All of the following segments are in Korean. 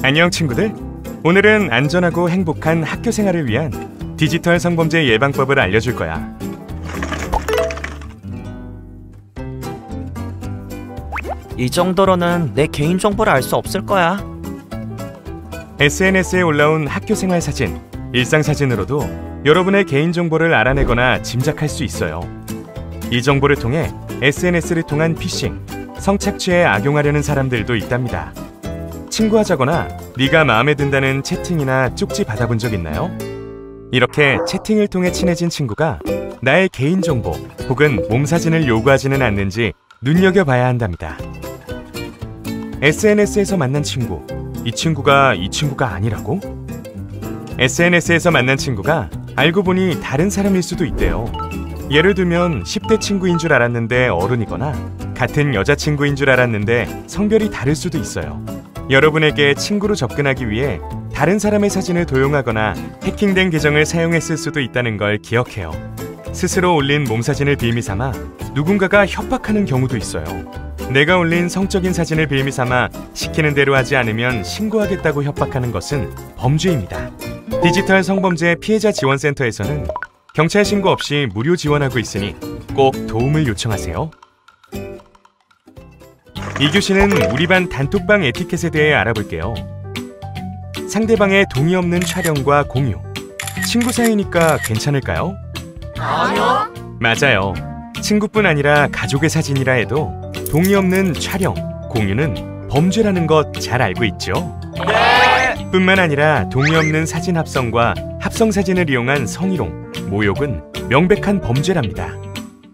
안녕 친구들. 오늘은 안전하고 행복한 학교 생활을 위한 디지털 성범죄 예방법을 알려줄 거야. 이 정도로는 내 개인정보를 알 수 없을 거야. SNS에 올라온 학교 생활 사진, 일상 사진으로도 여러분의 개인정보를 알아내거나 짐작할 수 있어요. 이 정보를 통해 SNS를 통한 피싱, 성착취에 악용하려는 사람들도 있답니다. 친구하자거나 네가 마음에 든다는 채팅이나 쪽지 받아본 적 있나요? 이렇게 채팅을 통해 친해진 친구가 나의 개인정보 혹은 몸사진을 요구하지는 않는지 눈여겨봐야 한답니다. SNS에서 만난 친구, 이 친구가 아니라고? SNS에서 만난 친구가 알고 보니 다른 사람일 수도 있대요. 예를 들면 10대 친구인 줄 알았는데 어른이거나 같은 여자친구인 줄 알았는데 성별이 다를 수도 있어요. 여러분에게 친구로 접근하기 위해 다른 사람의 사진을 도용하거나 해킹된 계정을 사용했을 수도 있다는 걸 기억해요. 스스로 올린 몸사진을 빌미 삼아 누군가가 협박하는 경우도 있어요. 내가 올린 성적인 사진을 빌미 삼아 시키는 대로 하지 않으면 신고하겠다고 협박하는 것은 범죄입니다. 디지털 성범죄 피해자 지원센터에서는 경찰 신고 없이 무료 지원하고 있으니 꼭 도움을 요청하세요. 이 교시는 우리 반 단톡방 에티켓에 대해 알아볼게요. 상대방의 동의 없는 촬영과 공유. 친구 사이니까 괜찮을까요? 아니요. 맞아요. 친구뿐 아니라 가족의 사진이라 해도 동의 없는 촬영, 공유는 범죄라는 것 잘 알고 있죠? 네. 뿐만 아니라 동의 없는 사진 합성과 합성 사진을 이용한 성희롱, 모욕은 명백한 범죄랍니다.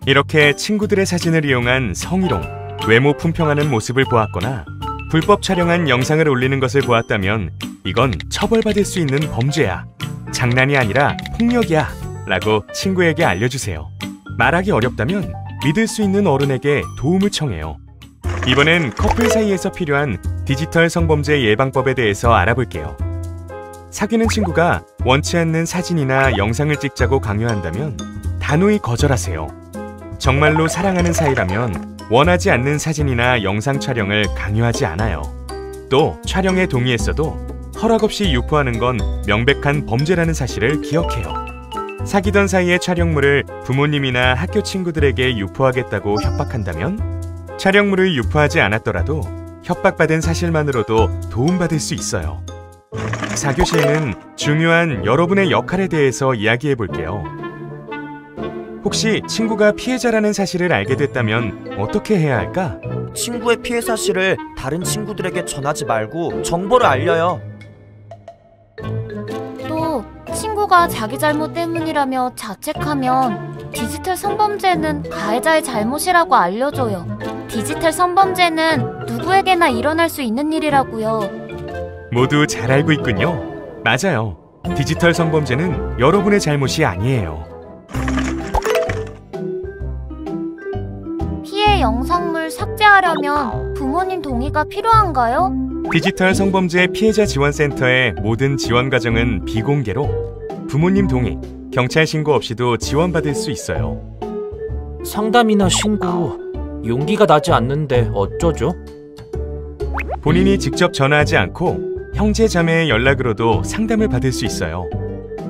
이렇게 친구들의 사진을 이용한 성희롱, 외모 품평하는 모습을 보았거나 불법 촬영한 영상을 올리는 것을 보았다면 이건 처벌받을 수 있는 범죄야. 장난이 아니라 폭력이야 라고 친구에게 알려주세요. 말하기 어렵다면 믿을 수 있는 어른에게 도움을 청해요. 이번엔 커플 사이에서 필요한 디지털 성범죄 예방법에 대해서 알아볼게요. 사귀는 친구가 원치 않는 사진이나 영상을 찍자고 강요한다면 단호히 거절하세요. 정말로 사랑하는 사이라면 원하지 않는 사진이나 영상 촬영을 강요하지 않아요. 또 촬영에 동의했어도 허락 없이 유포하는 건 명백한 범죄라는 사실을 기억해요. 사귀던 사이의 촬영물을 부모님이나 학교 친구들에게 유포하겠다고 협박한다면 촬영물을 유포하지 않았더라도 협박받은 사실만으로도 도움받을 수 있어요. 4교시에는 중요한 여러분의 역할에 대해서 이야기해 볼게요. 혹시 친구가 피해자라는 사실을 알게 됐다면 어떻게 해야 할까? 친구의 피해 사실을 다른 친구들에게 전하지 말고 정보를 알려요. 또 친구가 자기 잘못 때문이라며 자책하면 디지털 성범죄는 가해자의 잘못이라고 알려줘요. 디지털 성범죄는 누구에게나 일어날 수 있는 일이라고요. 모두 잘 알고 있군요. 맞아요. 디지털 성범죄는 여러분의 잘못이 아니에요. 피해 영상물 삭제하려면 부모님 동의가 필요한가요? 디지털 성범죄 피해자 지원센터의 모든 지원 과정은 비공개로 부모님 동의, 경찰 신고 없이도 지원받을 수 있어요. 상담이나 신고, 용기가 나지 않는데 어쩌죠? 본인이 직접 전화하지 않고 형제 자매의 연락으로도 상담을 받을 수 있어요.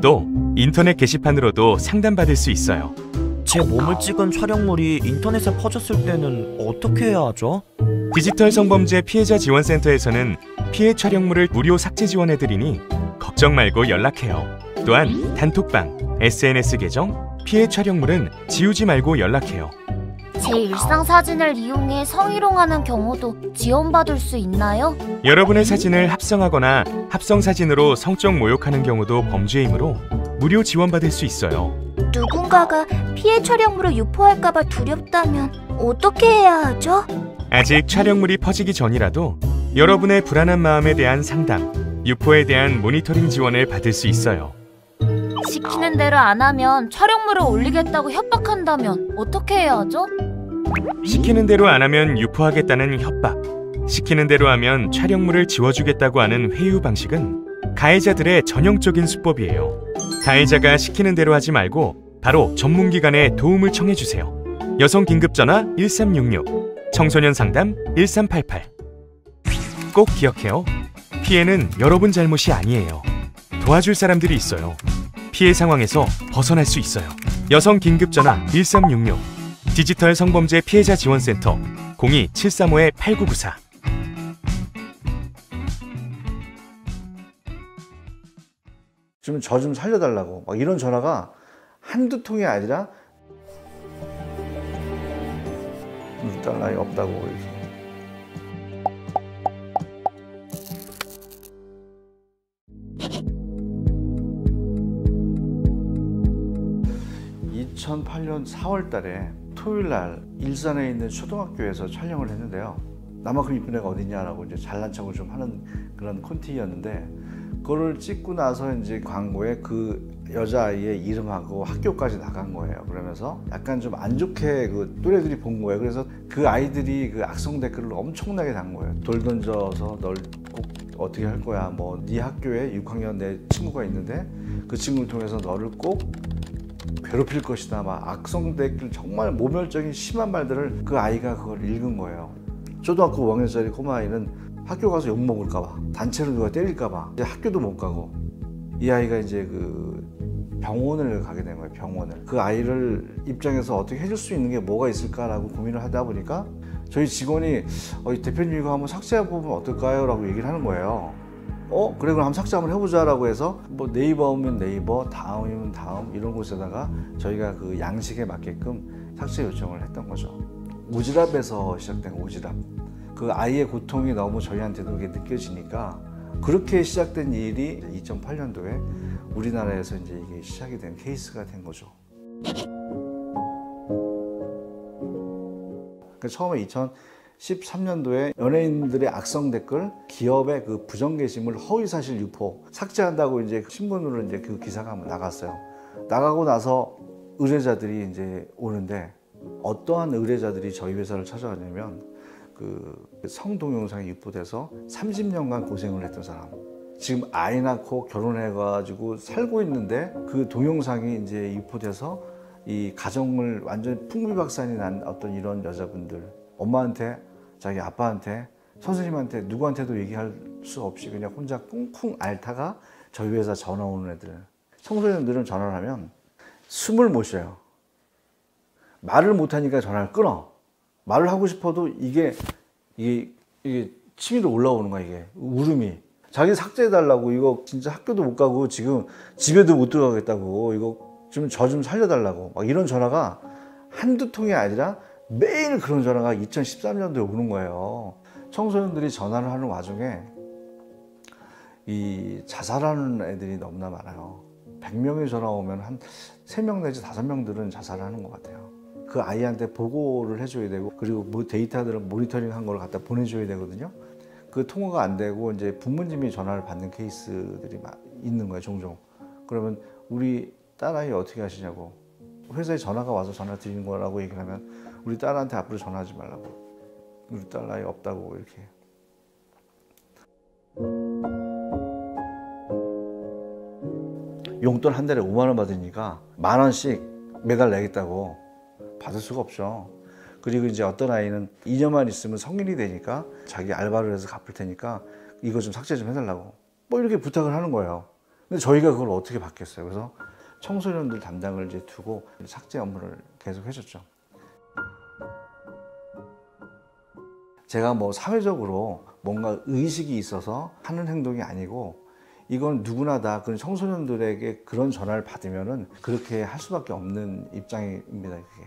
또 인터넷 게시판으로도 상담받을 수 있어요. 제 몸을 찍은 촬영물이 인터넷에 퍼졌을 때는 어떻게 해야 하죠? 디지털 성범죄 피해자 지원센터에서는 피해 촬영물을 무료 삭제 지원해드리니 걱정 말고 연락해요. 또한 단톡방, SNS 계정, 피해 촬영물은 지우지 말고 연락해요. 제 일상 사진을 이용해 성희롱하는 경우도 지원받을 수 있나요? 여러분의 사진을 합성하거나 합성 사진으로 성적 모욕하는 경우도 범죄이므로 무료 지원받을 수 있어요. 누군가가 피해 촬영물을 유포할까봐 두렵다면 어떻게 해야 하죠? 아직 촬영물이 퍼지기 전이라도 여러분의 불안한 마음에 대한 상담, 유포에 대한 모니터링 지원을 받을 수 있어요. 시키는 대로 안 하면 촬영물을 올리겠다고 협박한다면 어떻게 해야 하죠? 시키는 대로 안 하면 유포하겠다는 협박, 시키는 대로 하면 촬영물을 지워주겠다고 하는 회유 방식은 가해자들의 전형적인 수법이에요. 가해자가 시키는 대로 하지 말고 바로 전문기관에 도움을 청해주세요. 여성 긴급전화 1366, 청소년 상담 1388. 꼭 기억해요. 피해는 여러분 잘못이 아니에요. 도와줄 사람들이 있어요. 피해 상황에서 벗어날 수 있어요. 여성 긴급전화 1366, 디지털 성범죄 피해자 지원센터 02-735-8994. 좀 저 좀 살려달라고 막 이런 전화가 한두 통이 아니라 우리 딸 나이 없다고 이렇게. (2008년 4월) 달에 토요일 날 일산에 있는 초등학교에서 촬영을 했는데요. 나만큼 이쁜 애가 어딨냐라고 이제 잘난 척을 좀 하는 그런 콘티였는데, 그거를 찍고 나서 이제 광고에 그 여자아이의 이름하고 학교까지 나간 거예요. 그러면서 약간 좀 안 좋게 그 또래들이 본 거예요. 그래서 그 아이들이 그 악성 댓글을 엄청나게 단 거예요. 돌 던져서 널 꼭 어떻게 할 거야, 뭐 네 학교에 6학년 내 친구가 있는데 그 친구를 통해서 너를 꼭 괴롭힐 것이다, 막 악성 댓글, 정말 모멸적인 심한 말들을 그 아이가 그걸 읽은 거예요. 초등학교 5학년짜리 꼬마아이는 학교 가서 욕먹을까 봐, 단체로 누가 때릴까 봐 이제 학교도 못 가고, 이 아이가 이제 그 병원을 가게 된 거예요. 병원을. 그 아이를 입장에서 어떻게 해줄 수 있는 게 뭐가 있을까라고 고민을 하다 보니까 저희 직원이 대표님 이거 한번 삭제해보면 어떨까요? 라고 얘기를 하는 거예요. 그래 그럼 한번 삭제 한번 해보자 라고 해서 뭐 네이버면 네이버, 다음이면 다음 이런 곳에다가 저희가 그 양식에 맞게끔 삭제 요청을 했던 거죠. 오지랖에서 시작된 오지랖. 그 아이의 고통이 너무 저희한테도 이게 느껴지니까 그렇게 시작된 일이 2008년도에 우리나라에서 이제 이게 시작이 된 케이스가 된 거죠. 처음에 2013년도에 연예인들의 악성 댓글, 기업의 그 부정 게시물, 허위 사실 유포 삭제한다고 이제 신문으로 이제 그 기사가 한번 나갔어요. 나가고 나서 의뢰자들이 이제 오는데, 어떠한 의뢰자들이 저희 회사를 찾아왔냐면 그 성동영상이 유포돼서 30년간 고생을 했던 사람, 지금 아이 낳고 결혼해가지고 살고 있는데 그 동영상이 이제 유포돼서 이 가정을 완전 풍비박산이 난 어떤 이런 여자분들, 엄마한테, 자기 아빠한테, 선생님한테, 누구한테도 얘기할 수 없이 그냥 혼자 쿵쿵 앓다가 저희 회사 전화 오는 애들, 청소년들은 전화를 하면 숨을 못 쉬어요. 말을 못하니까 전화를 끊어. 말을 하고 싶어도 이게 치밀어 올라오는 거야. 이게 울음이. 자기 삭제해달라고, 이거 진짜 학교도 못 가고 지금 집에도 못 들어가겠다고, 이거 좀 저 좀 살려달라고, 막 이런 전화가 한두 통이 아니라 매일 그런 전화가 2013년도에 오는 거예요. 청소년들이 전화를 하는 와중에 이 자살하는 애들이 너무나 많아요. 100명이 전화 오면 한 3명 내지 5명들은 자살을 하는 것 같아요. 그 아이한테 보고를 해줘야 되고, 그리고 뭐 데이터들을 모니터링 한 걸 갖다 보내줘야 되거든요. 그 통화가 안 되고 이제 부모님이 전화를 받는 케이스들이 있는 거예요, 종종. 그러면 우리 딸아이 어떻게 하시냐고, 회사에 전화가 와서 전화 드리는 거라고 얘기를 하면 우리 딸한테 앞으로 전화하지 말라고, 우리 딸아이 없다고 이렇게. 용돈 한 달에 5만 원 받으니까 10,000원씩 매달 내겠다고. 받을 수가 없죠. 그리고 이제 어떤 아이는 2년만 있으면 성인이 되니까 자기 알바를 해서 갚을 테니까 이거 좀 삭제 좀 해달라고, 뭐 이렇게 부탁을 하는 거예요. 근데 저희가 그걸 어떻게 받겠어요. 그래서 청소년들 담당을 이제 두고 삭제 업무를 계속 해줬죠. 제가 뭐 사회적으로 뭔가 의식이 있어서 하는 행동이 아니고, 이건 누구나 다 그런 청소년들에게 그런 전화를 받으면은 그렇게 할 수밖에 없는 입장입니다. 그게.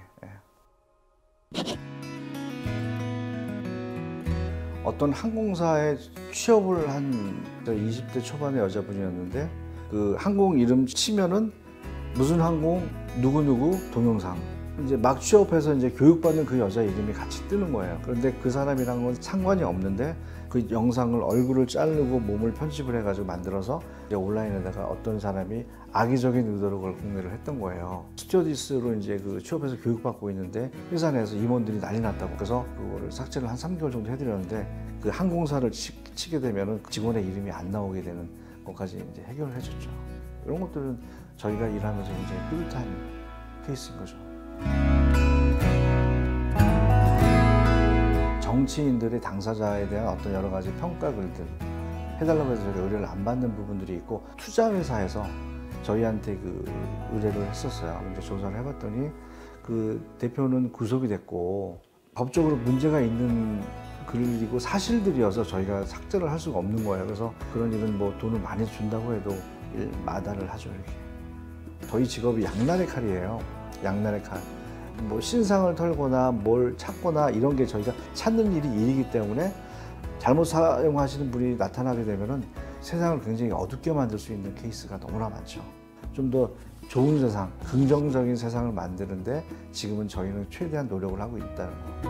어떤 항공사에 취업을 한 20대 초반의 여자분이었는데, 그 항공 이름 치면은 무슨 항공 누구누구 동영상, 이제 막 취업해서 이제 교육받는 그 여자 이름이 같이 뜨는 거예요. 그런데 그 사람이랑 건 상관이 없는데 그 영상을 얼굴을 자르고 몸을 편집을 해가지고 만들어서 이제 온라인에다가 어떤 사람이 악의적인 의도로 그걸 공개를 했던 거예요. 스튜어디스로 이제 그 취업해서 교육받고 있는데 회사 내에서 임원들이 난리 났다고, 그래서 그거를 삭제를 한 3개월 정도 해드렸는데, 그 항공사를 치게 되면은 직원의 이름이 안 나오게 되는 것까지 이제 해결을 해줬죠. 이런 것들은 저희가 일하면서 굉장히 뿌듯한 케이스인 거죠. 정치인들의 당사자에 대한 어떤 여러 가지 평가 글들, 해달라고 해서 저희가 의뢰를 안 받는 부분들이 있고 투자회사에서 저희한테 그 의뢰를 했었어요. 이제 조사를 해봤더니 그 대표는 구속이 됐고 법적으로 문제가 있는 글이고 사실들이어서 저희가 삭제를 할 수가 없는 거예요. 그래서 그런 일은 뭐 돈을 많이 준다고 해도 마다를 하죠. 이렇게. 저희 직업이 양날의 칼이에요. 양날의 칼. 뭐 신상을 털거나 뭘 찾거나 이런 게 저희가 찾는 일이 일이기 때문에 잘못 사용하시는 분이 나타나게 되면은 세상을 굉장히 어둡게 만들 수 있는 케이스가 너무나 많죠. 좀 더 좋은 세상, 긍정적인 세상을 만드는데 지금은 저희는 최대한 노력을 하고 있다는 거.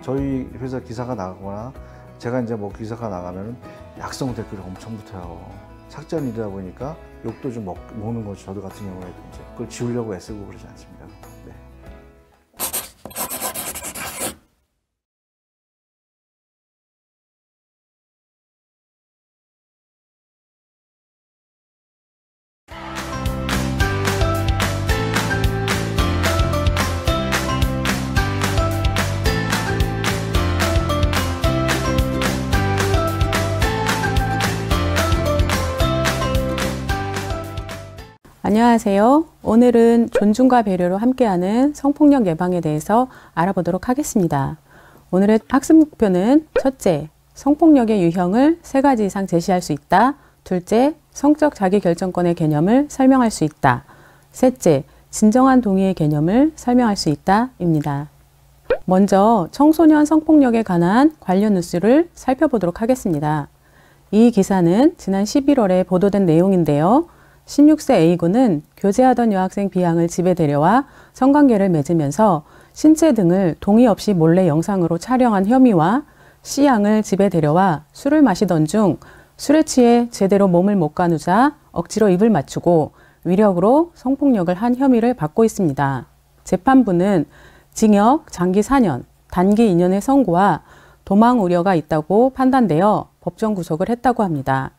저희 회사 기사가 나가거나 제가 이제 뭐 기사가 나가면 약성 댓글이 엄청 붙어요. 삭제한 일이다 보니까 욕도 좀 먹는 거죠. 저도 같은 경우에도 이제 그걸 지우려고 애쓰고 그러지 않습니다. 네. 안녕하세요. 오늘은 존중과 배려로 함께하는 성폭력 예방에 대해서 알아보도록 하겠습니다. 오늘의 학습 목표는 첫째, 성폭력의 유형을 3가지 이상 제시할 수 있다. 둘째, 성적 자기결정권의 개념을 설명할 수 있다. 셋째, 진정한 동의의 개념을 설명할 수 있다. 입니다. 먼저 청소년 성폭력에 관한 관련 뉴스를 살펴보도록 하겠습니다. 이 기사는 지난 11월에 보도된 내용인데요. 16세 A군은 교제하던 여학생 B양을 집에 데려와 성관계를 맺으면서 신체 등을 동의 없이 몰래 영상으로 촬영한 혐의와 C양을 집에 데려와 술을 마시던 중 술에 취해 제대로 몸을 못 가누자 억지로 입을 맞추고 위력으로 성폭력을 한 혐의를 받고 있습니다. 재판부는 징역 장기 4년, 단기 2년의 선고와 도망 우려가 있다고 판단되어 법정 구속을 했다고 합니다.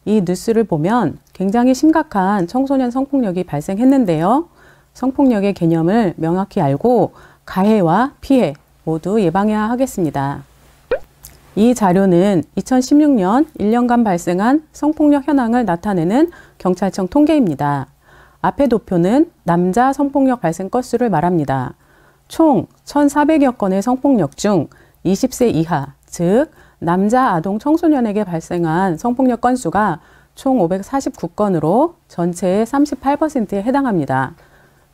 이 뉴스를 보면 굉장히 심각한 청소년 성폭력이 발생했는데요. 성폭력의 개념을 명확히 알고 가해와 피해 모두 예방해야 하겠습니다. 이 자료는 2016년 1년간 발생한 성폭력 현황을 나타내는 경찰청 통계입니다. 앞의 도표는 남자 성폭력 발생 건수를 말합니다. 총 1,400여 건의 성폭력 중 20세 이하, 즉 남자 아동 청소년에게 발생한 성폭력 건수가 총 549건으로 전체의 38%에 해당합니다.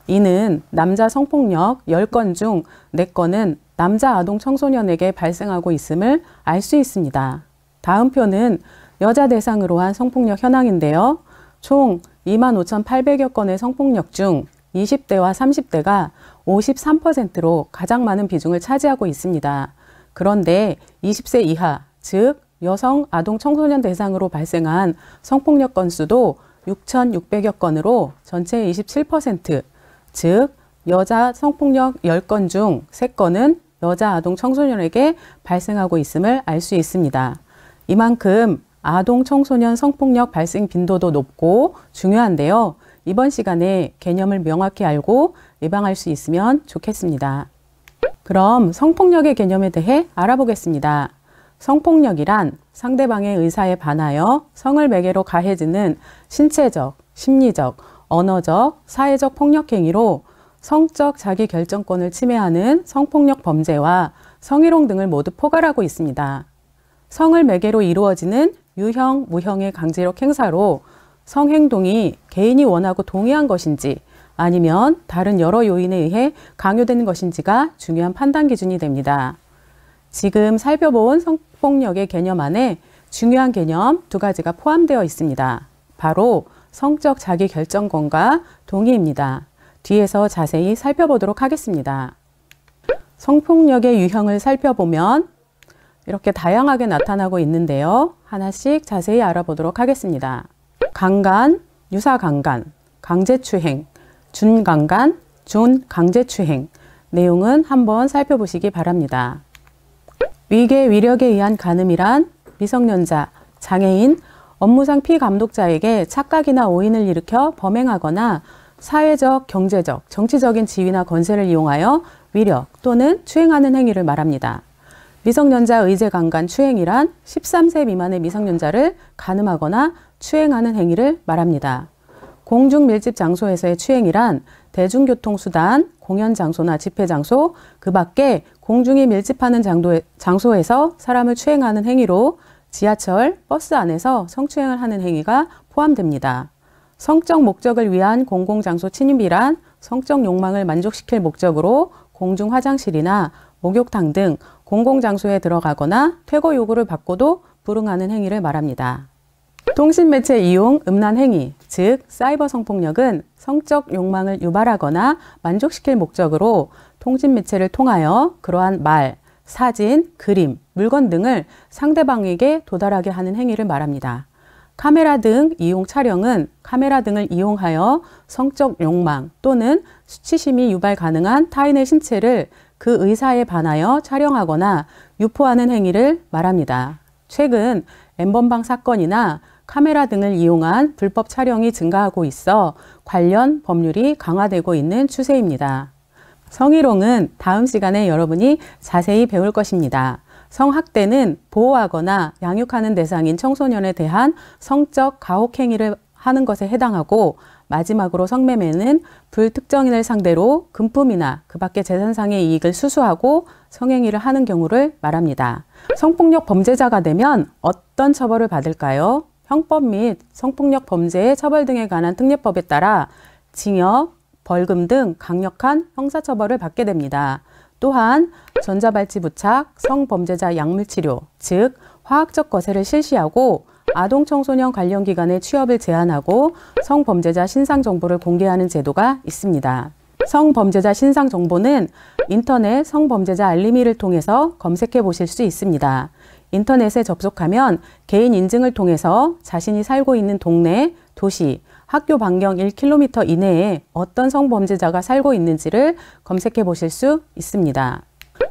이는 남자 성폭력 10건 중 4건은 남자 아동 청소년에게 발생하고 있음을 알 수 있습니다. 다음 표는 여자 대상으로 한 성폭력 현황인데요. 총 25,800여 건의 성폭력 중 20대와 30대가 53%로 가장 많은 비중을 차지하고 있습니다. 그런데 20세 이하, 즉 여성 아동 청소년 대상으로 발생한 성폭력 건수도 6,600여 건으로 전체의 27%, 즉 여자 성폭력 10건 중 3건은 여자 아동 청소년에게 발생하고 있음을 알 수 있습니다. 이만큼 아동 청소년 성폭력 발생 빈도도 높고 중요한데요. 이번 시간에 개념을 명확히 알고 예방할 수 있으면 좋겠습니다. 그럼 성폭력의 개념에 대해 알아보겠습니다. 성폭력이란 상대방의 의사에 반하여 성을 매개로 가해지는 신체적, 심리적, 언어적, 사회적 폭력 행위로 성적 자기결정권을 침해하는 성폭력 범죄와 성희롱 등을 모두 포괄하고 있습니다. 성을 매개로 이루어지는 유형, 무형의 강제력 행사로 성행동이 개인이 원하고 동의한 것인지 아니면 다른 여러 요인에 의해 강요되는 것인지가 중요한 판단 기준이 됩니다. 지금 살펴본 성폭력의 개념 안에 중요한 개념 2가지가 포함되어 있습니다. 바로 성적 자기결정권과 동의입니다. 뒤에서 자세히 살펴보도록 하겠습니다. 성폭력의 유형을 살펴보면 이렇게 다양하게 나타나고 있는데요. 하나씩 자세히 알아보도록 하겠습니다. 강간, 유사강간, 강제추행, 준강간, 준강제추행. 내용은 한번 살펴보시기 바랍니다. 위계, 위력에 의한 간음이란 미성년자, 장애인, 업무상 피감독자에게 착각이나 오인을 일으켜 범행하거나 사회적, 경제적, 정치적인 지위나 권세를 이용하여 위력 또는 추행하는 행위를 말합니다. 미성년자 의제 강간 추행이란 13세 미만의 미성년자를 간음하거나 추행하는 행위를 말합니다. 공중 밀집 장소에서의 추행이란 대중교통수단, 공연 장소나 집회 장소, 그 밖에 공중이 밀집하는 장소에서 사람을 추행하는 행위로 지하철, 버스 안에서 성추행을 하는 행위가 포함됩니다. 성적 목적을 위한 공공장소 침입이란 성적 욕망을 만족시킬 목적으로 공중 화장실이나 목욕탕 등 공공장소에 들어가거나 퇴거 요구를 받고도 불응하는 행위를 말합니다. 통신매체 이용 음란 행위, 즉 사이버 성폭력은 성적 욕망을 유발하거나 만족시킬 목적으로 통신매체를 통하여 그러한 말, 사진, 그림, 물건 등을 상대방에게 도달하게 하는 행위를 말합니다. 카메라 등 이용 촬영은 카메라 등을 이용하여 성적 욕망 또는 수치심이 유발 가능한 타인의 신체를 그 의사에 반하여 촬영하거나 유포하는 행위를 말합니다. 최근 N번방 사건이나 카메라 등을 이용한 불법 촬영이 증가하고 있어 관련 법률이 강화되고 있는 추세입니다. 성희롱은 다음 시간에 여러분이 자세히 배울 것입니다. 성학대는 보호하거나 양육하는 대상인 청소년에 대한 성적 가혹행위를 하는 것에 해당하고, 마지막으로 성매매는 불특정인을 상대로 금품이나 그 밖의 재산상의 이익을 수수하고 성행위를 하는 경우를 말합니다. 성폭력 범죄자가 되면 어떤 처벌을 받을까요? 형법 및 성폭력 범죄의 처벌 등에 관한 특례법에 따라 징역, 벌금 등 강력한 형사처벌을 받게 됩니다. 또한 전자발찌 부착, 성범죄자 약물치료, 즉 화학적 거세를 실시하고 아동 청소년 관련 기관의 취업을 제한하고 성범죄자 신상 정보를 공개하는 제도가 있습니다. 성범죄자 신상 정보는 인터넷 성범죄자 알림이를 통해서 검색해 보실 수 있습니다. 인터넷에 접속하면 개인 인증을 통해서 자신이 살고 있는 동네, 도시, 학교 반경 1km 이내에 어떤 성범죄자가 살고 있는지를 검색해 보실 수 있습니다.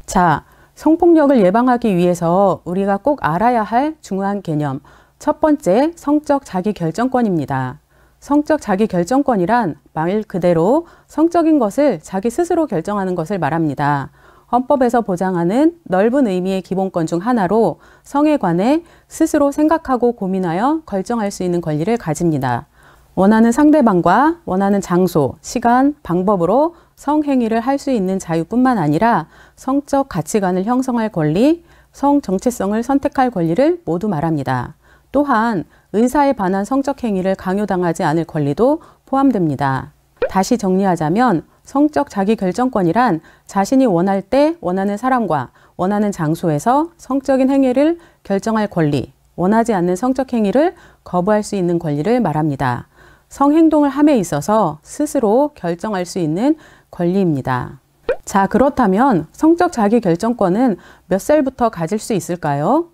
자, 성폭력을 예방하기 위해서 우리가 꼭 알아야 할 중요한 개념, 첫 번째, 성적 자기결정권입니다. 성적 자기결정권이란 말 그대로 성적인 것을 자기 스스로 결정하는 것을 말합니다. 헌법에서 보장하는 넓은 의미의 기본권 중 하나로 성에 관해 스스로 생각하고 고민하여 결정할 수 있는 권리를 가집니다. 원하는 상대방과 원하는 장소, 시간, 방법으로 성행위를 할 수 있는 자유뿐만 아니라 성적 가치관을 형성할 권리, 성 정체성을 선택할 권리를 모두 말합니다. 또한 의사에 반한 성적 행위를 강요당하지 않을 권리도 포함됩니다. 다시 정리하자면 성적 자기결정권이란 자신이 원할 때 원하는 사람과 원하는 장소에서 성적인 행위를 결정할 권리, 원하지 않는 성적 행위를 거부할 수 있는 권리를 말합니다. 성행동을 함에 있어서 스스로 결정할 수 있는 권리입니다. 자, 그렇다면 성적 자기결정권은 몇 살부터 가질 수 있을까요?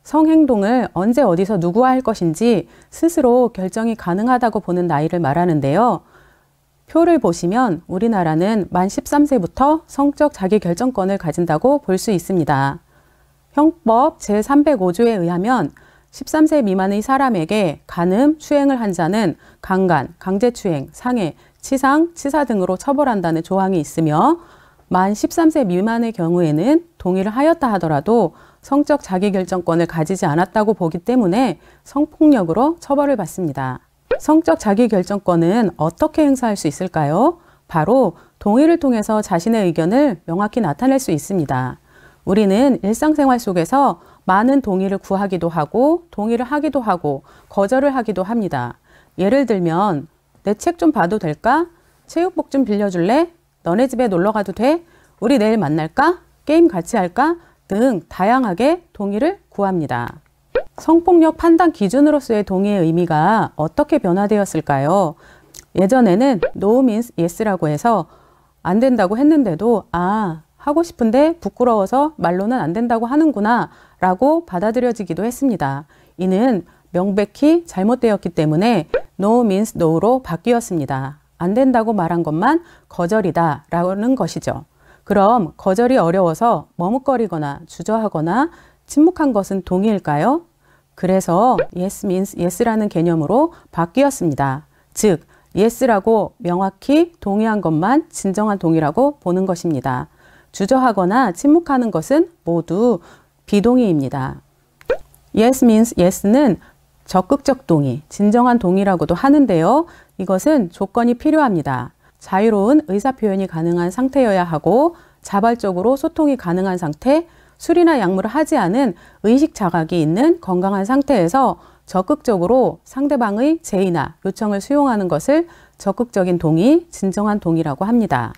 성행동을 언제 어디서 누구와 할 것인지 스스로 결정이 가능하다고 보는 나이를 말하는데요. 표를 보시면 우리나라는 만 13세부터 성적 자기결정권을 가진다고 볼 수 있습니다. 형법 제305조에 의하면 13세 미만의 사람에게 간음, 추행을 한 자는 강간, 강제추행, 상해, 치상, 치사 등으로 처벌한다는 조항이 있으며 만 13세 미만의 경우에는 동의를 하였다 하더라도 성적 자기결정권을 가지지 않았다고 보기 때문에 성폭력으로 처벌을 받습니다. 성적 자기결정권은 어떻게 행사할 수 있을까요? 바로 동의를 통해서 자신의 의견을 명확히 나타낼 수 있습니다. 우리는 일상생활 속에서 많은 동의를 구하기도 하고 동의를 하기도 하고 거절을 하기도 합니다. 예를 들면 내 책 좀 봐도 될까? 체육복 좀 빌려줄래? 너네 집에 놀러 가도 돼? 우리 내일 만날까? 게임 같이 할까? 등 다양하게 동의를 구합니다. 성폭력 판단 기준으로서의 동의의 의미가 어떻게 변화되었을까요? 예전에는 No means yes라고 해서 안 된다고 했는데도 하고 싶은데 부끄러워서 말로는 안 된다고 하는구나 라고 받아들여지기도 했습니다. 이는 명백히 잘못되었기 때문에 No means no로 바뀌었습니다. 안 된다고 말한 것만 거절이다 라는 것이죠. 그럼 거절이 어려워서 머뭇거리거나 주저하거나 침묵한 것은 동의일까요? 그래서 yes means yes라는 개념으로 바뀌었습니다. 즉, yes라고 명확히 동의한 것만 진정한 동의라고 보는 것입니다. 주저하거나 침묵하는 것은 모두 비동의입니다. Yes means yes는 적극적 동의, 진정한 동의라고도 하는데요. 이것은 조건이 필요합니다. 자유로운 의사표현이 가능한 상태여야 하고 자발적으로 소통이 가능한 상태, 술이나 약물을 하지 않은 의식 자각이 있는 건강한 상태에서 적극적으로 상대방의 제의나 요청을 수용하는 것을 적극적인 동의, 진정한 동의라고 합니다.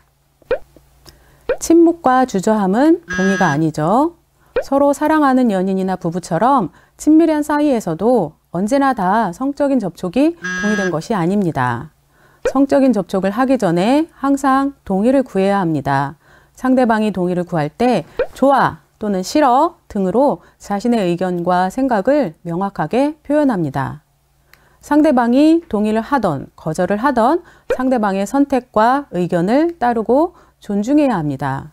침묵과 주저함은 동의가 아니죠. 서로 사랑하는 연인이나 부부처럼 친밀한 사이에서도 언제나 다 성적인 접촉이 동의된 것이 아닙니다. 성적인 접촉을 하기 전에 항상 동의를 구해야 합니다. 상대방이 동의를 구할 때 좋아 또는 싫어 등으로 자신의 의견과 생각을 명확하게 표현합니다. 상대방이 동의를 하던 거절을 하던 상대방의 선택과 의견을 따르고 존중해야 합니다.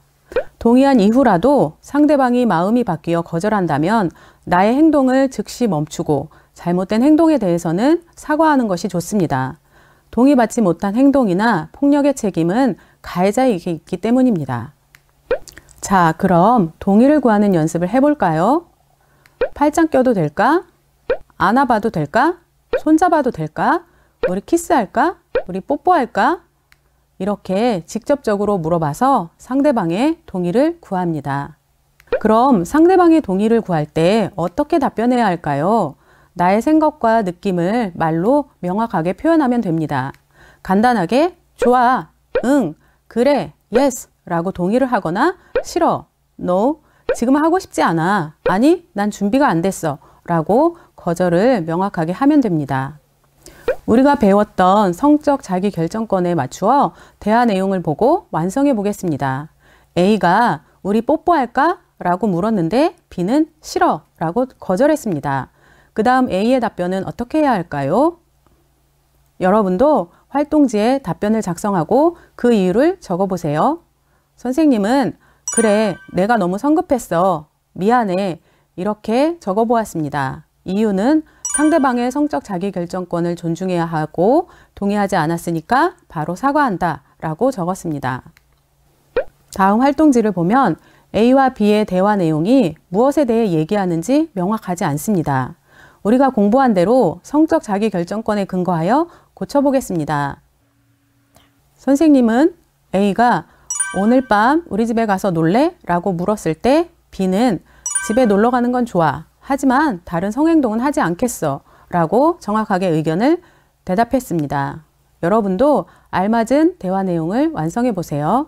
동의한 이후라도 상대방이 마음이 바뀌어 거절한다면 나의 행동을 즉시 멈추고 잘못된 행동에 대해서는 사과하는 것이 좋습니다. 동의받지 못한 행동이나 폭력의 책임은 가해자에게 있기 때문입니다. 자, 그럼 동의를 구하는 연습을 해볼까요? 팔짱 껴도 될까? 안아봐도 될까? 손잡아도 될까? 우리 키스할까? 우리 뽀뽀할까? 이렇게 직접적으로 물어봐서 상대방의 동의를 구합니다. 그럼 상대방의 동의를 구할 때 어떻게 답변해야 할까요? 나의 생각과 느낌을 말로 명확하게 표현하면 됩니다. 간단하게 좋아, 응, 그래, yes 라고 동의를 하거나 싫어, no, 지금 하고 싶지 않아, 아니, 난 준비가 안 됐어 라고 거절을 명확하게 하면 됩니다. 우리가 배웠던 성적 자기결정권에 맞추어 대화 내용을 보고 완성해 보겠습니다. A가 우리 뽀뽀할까? 라고 물었는데 B는 싫어 라고 거절했습니다. 그 다음 A의 답변은 어떻게 해야 할까요? 여러분도 활동지에 답변을 작성하고 그 이유를 적어보세요. 선생님은 그래, 내가 너무 성급했어. 미안해. 이렇게 적어보았습니다. 이유는 상대방의 성적 자기결정권을 존중해야 하고 동의하지 않았으니까 바로 사과한다 라고 적었습니다. 다음 활동지를 보면 A와 B의 대화 내용이 무엇에 대해 얘기하는지 명확하지 않습니다. 우리가 공부한 대로 성적 자기결정권에 근거하여 고쳐보겠습니다. 선생님은 A가 오늘 밤 우리 집에 가서 놀래? 라고 물었을 때 B는 집에 놀러 가는 건 좋아. 하지만 다른 성행동은 하지 않겠어. 라고 정확하게 의견을 대답했습니다. 여러분도 알맞은 대화 내용을 완성해 보세요.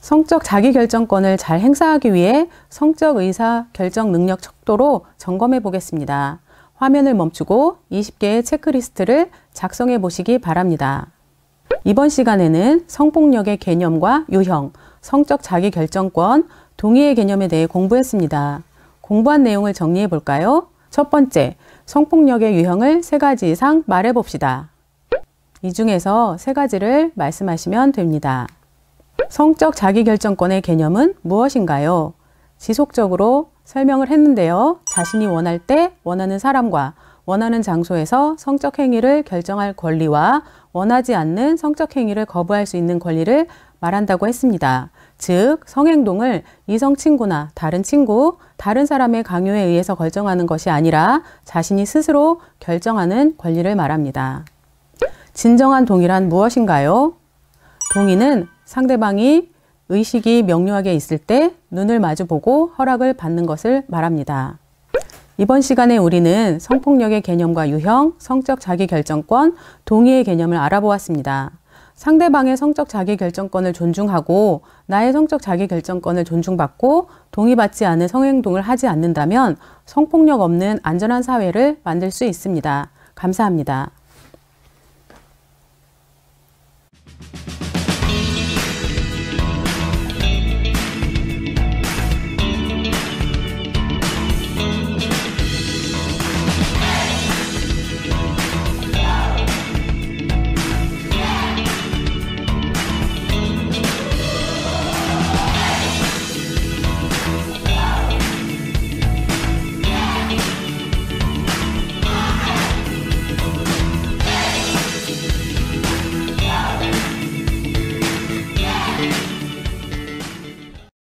성적 자기결정권을 잘 행사하기 위해 성적 의사 결정 능력 척도로 점검해 보겠습니다. 화면을 멈추고 20개의 체크리스트를 작성해 보시기 바랍니다. 이번 시간에는 성폭력의 개념과 유형, 성적 자기결정권, 동의의 개념에 대해 공부했습니다. 공부한 내용을 정리해 볼까요? 첫 번째, 성폭력의 유형을 3가지 이상 말해 봅시다. 이 중에서 3가지를 말씀하시면 됩니다. 성적 자기결정권의 개념은 무엇인가요? 지속적으로 설명을 했는데요. 자신이 원할 때 원하는 사람과 원하는 장소에서 성적 행위를 결정할 권리와 원하지 않는 성적 행위를 거부할 수 있는 권리를 말한다고 했습니다. 즉, 성행동을 이성 친구나 다른 친구, 다른 사람의 강요에 의해서 결정하는 것이 아니라 자신이 스스로 결정하는 권리를 말합니다. 진정한 동의란 무엇인가요? 동의는 상대방이 의식이 명료하게 있을 때 눈을 마주보고 허락을 받는 것을 말합니다. 이번 시간에 우리는 성폭력의 개념과 유형, 성적 자기결정권, 동의의 개념을 알아보았습니다. 상대방의 성적 자기결정권을 존중하고 나의 성적 자기결정권을 존중받고 동의받지 않은 성행동을 하지 않는다면 성폭력 없는 안전한 사회를 만들 수 있습니다. 감사합니다.